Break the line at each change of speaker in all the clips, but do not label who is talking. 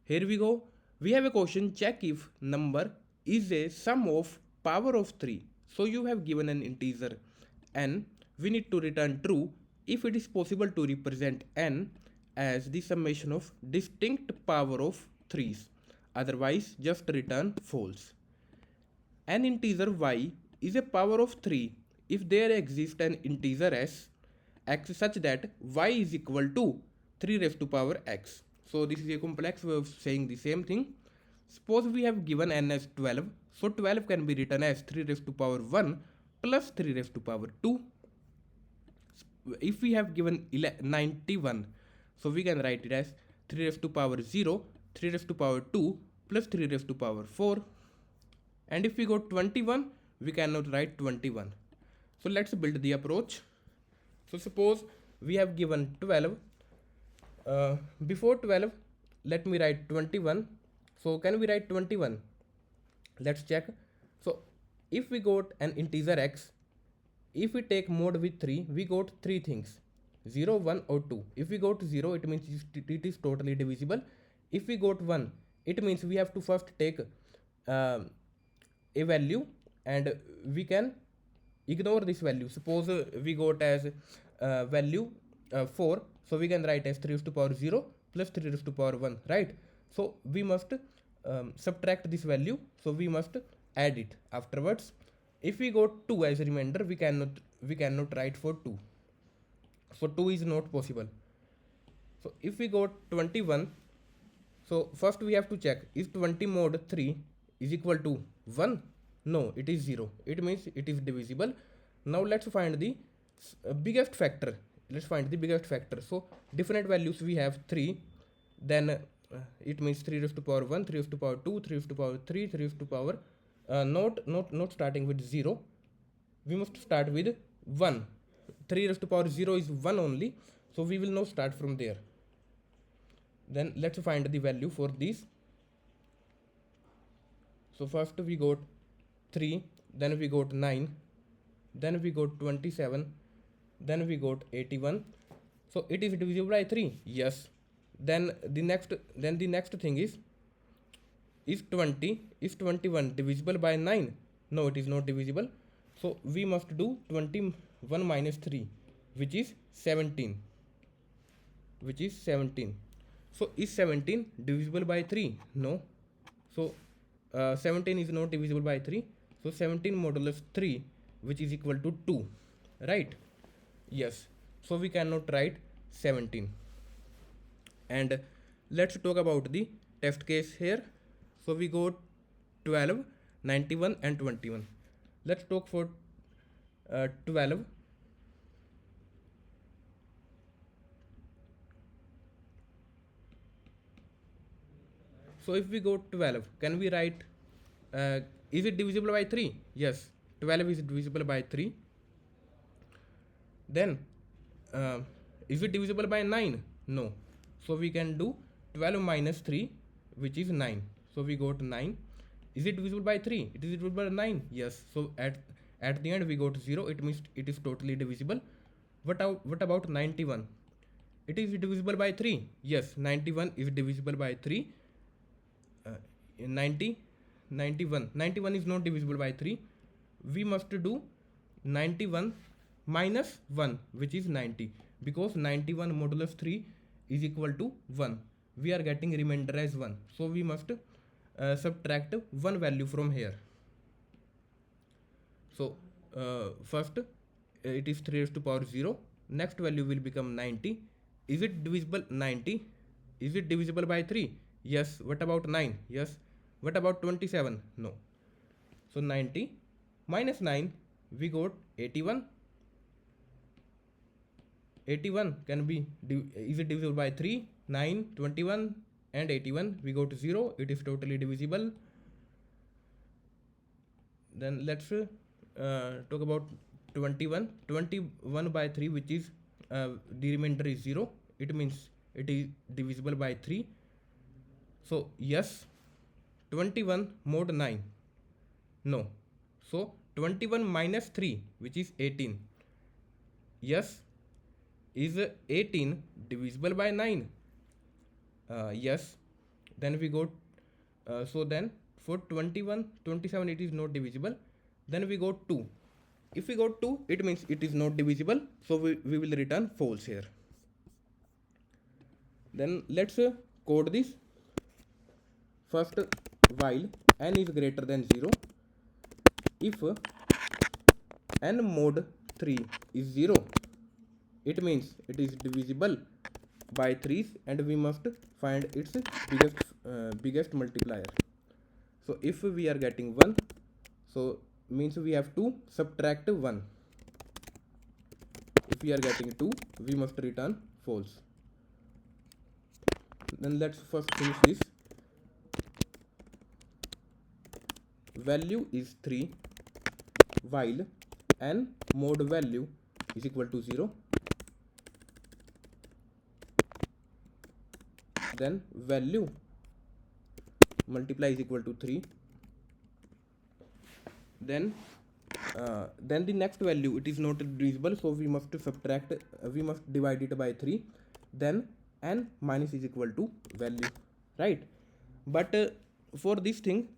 Here we go. We have a question, check if number is a sum of power of 3. So you have given an integer n. We need to return true if it is possible to represent n as the summation of distinct power of 3's. Otherwise, just return false. An integer y is a power of 3 if there exists an integer x such that y is equal to 3 raised to power x. So this is a complex way of saying the same thing. Suppose we have given n as 12. So 12 can be written as 3 raised to power 1 plus 3 raised to power 2. If we have given 91, so we can write it as 3 raised to power 0, 3 raised to power 2 plus 3 raised to power 4. And if we go 21, we cannot write 21. So let's build the approach. So suppose we have given 12. Before 12, let me write 21. So can we write 21? Let's check. So if we got an integer x, if we take mode with 3, we got 3 things, 0, 1 or 2. If we got 0, it means it is totally divisible. If we got 1, it means we have to first take a value and we can ignore this value. Suppose we got as value 4, so we can write as 3 raised to power 0 plus 3 raised to power 1, right? So we must subtract this value, so we must add it afterwards. If we got 2 as a remainder, we cannot write for 2, so 2 is not possible. So if we got 21, so first we have to check, is 20 mod 3 is equal to 1? No, it is 0. It means it is divisible. Now let's find the biggest factor. Let's find the biggest factor. So different values we have 3, then it means 3 raised to power 1, 3 raised to power 2, 3 raised to power 3, 3 raised to power not starting with 0. We must start with 1. 3 raised to power 0 is 1 only, so we will now start from there. Then let's find the value for these. So first we got 3, then we got 9, then we got 27, then we got 81. So it is divisible by 3. Yes. Then the next thing is 21 divisible by 9? No, it is not divisible. So we must do 21 minus 3, which is 17. So is 17 divisible by 3? No. So 17 is not divisible by 3. So 17 modulus 3, which is equal to 2, right? Yes. So we cannot write 17. And let's talk about the test case here. So we got 12, 91 and 21. Let's talk for 12. So if we go 12, can we write, is it divisible by 3? Yes, 12 is divisible by 3. Then is it divisible by 9? No. So we can do 12 minus 3, which is 9. So we got 9. Is it divisible by 3? It is divisible by 9. Yes. So at the end we got 0. It means it is totally divisible. What about 91? It is divisible by 3. Yes, 91 is divisible by 3. 91 is not divisible by 3. We must do 91 minus 1, which is 90, because 91 modulus 3 is equal to 1. We are getting remainder as 1, so we must subtract one value from here. So first it is 3 raised to power 0. Next value will become 90. Is it divisible? 90. Is it divisible by 3? Yes. What about 9? Yes. What about 27? No. So 90 minus 9, we got 81. 81 can be, is it divisible by 3? 9, 21 and 81. We got 0. It is totally divisible. Then let's talk about 21. 21 by 3, which is the remainder is 0. It means it is divisible by 3. So yes. 21 mod 9? No. So 21 minus 3, which is 18. Yes. Is 18 divisible by 9? Yes. then we go so then for 21 27 it is not divisible, then we go 2. If we go 2 it means it is not divisible, so we will return false here. Then let's code this. First, while n is greater than 0, if n mod 3 is 0, it means it is divisible by 3's and we must find its biggest multiplier. So if we are getting 1, so means we have to subtract 1. If we are getting 2, we must return false. Then let's first finish this. Value is 3 while n mod value is equal to 0, then value multiply is equal to 3, then the next value it is not divisible, so we must subtract, we must divide it by 3, then n minus is equal to value, right? But for this thing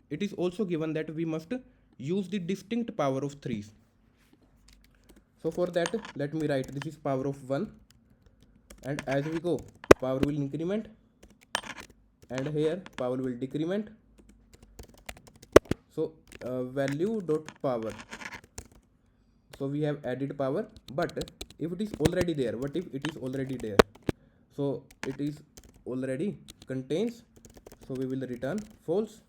it is also given that we must use the distinct power of 3's. So for that let me write this is power of 1, and as we go power will increment and here power will decrement. So value dot power, so we have added power, but if it is already there, what if it is already there? So it is already contains, so we will return false.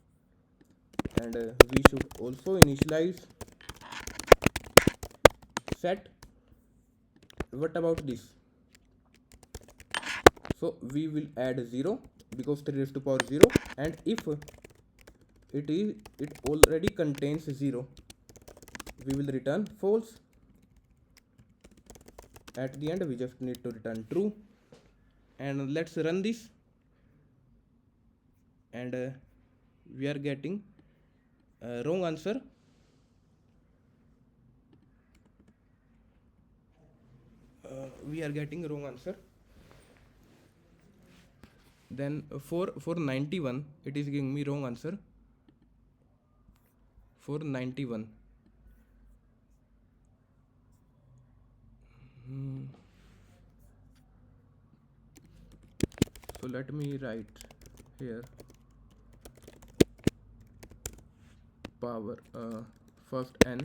And we should also initialize set. What about this? So we will add 0 because 3 raised to power 0, and if it already contains 0, we will return false. At the end we just need to return true, and let's run this, and we are getting wrong answer. We are getting wrong answer. Then for 91 it is giving me wrong answer. For 91 so let me write here power first n,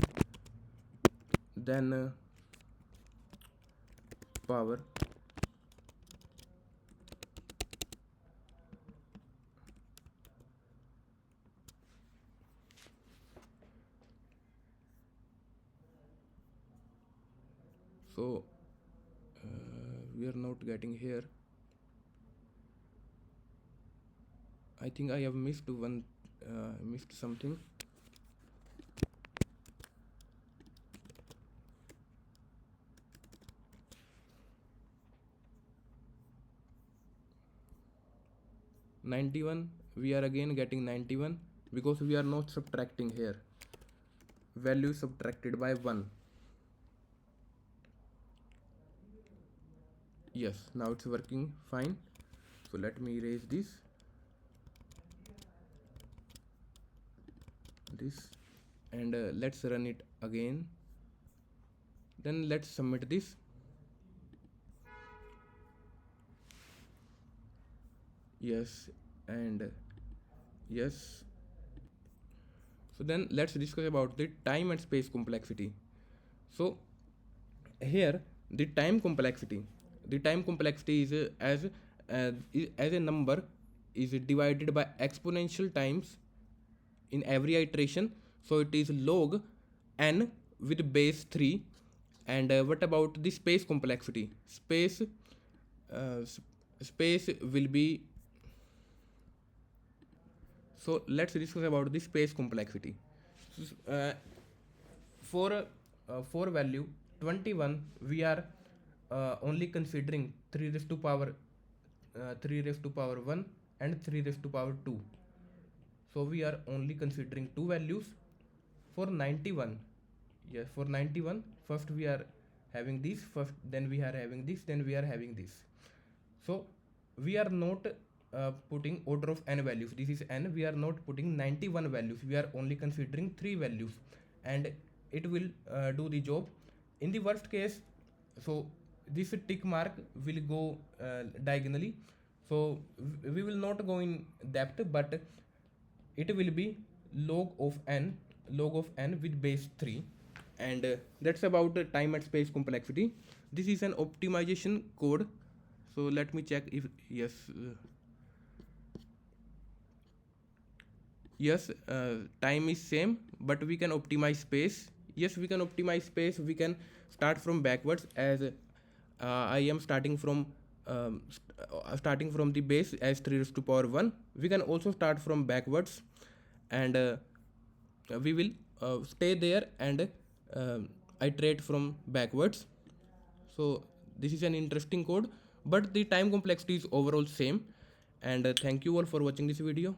then power so we are not getting here. I think I have missed something. (91) we are again getting 91 because we are not subtracting here. Value subtracted by 1. Yes, now it's working fine. So let me erase this and let's run it again. Then let's submit this. Yes and yes. So then let's discuss about the time and space complexity. So here the time complexity is as a number is divided by exponential times in every iteration, so it is log n with base 3. And what about the space complexity? Space will be, so let's discuss about the space complexity. For value 21 we are only considering 3 raised to power 1 and 3 raised to power 2. So we are only considering two values. For 91, yes, for 91 first we are having this first, then we are having this, then we are having this. So we are not putting order of n values. This is n, we are not putting 91 values, we are only considering 3 values, and it will do the job. In the worst case, so this tick mark will go diagonally, so we will not go in depth, but it will be log of n with base 3. And that's about time and space complexity. This is an optimization code, so let me check if yes, yes, time is same, but we can optimize space. Yes, we can optimize space, we can start from backwards, as I am starting from the base as 3 raised to power 1. We can also start from backwards, and we will stay there and iterate from backwards. So this is an interesting code, but the time complexity is overall same. And thank you all for watching this video.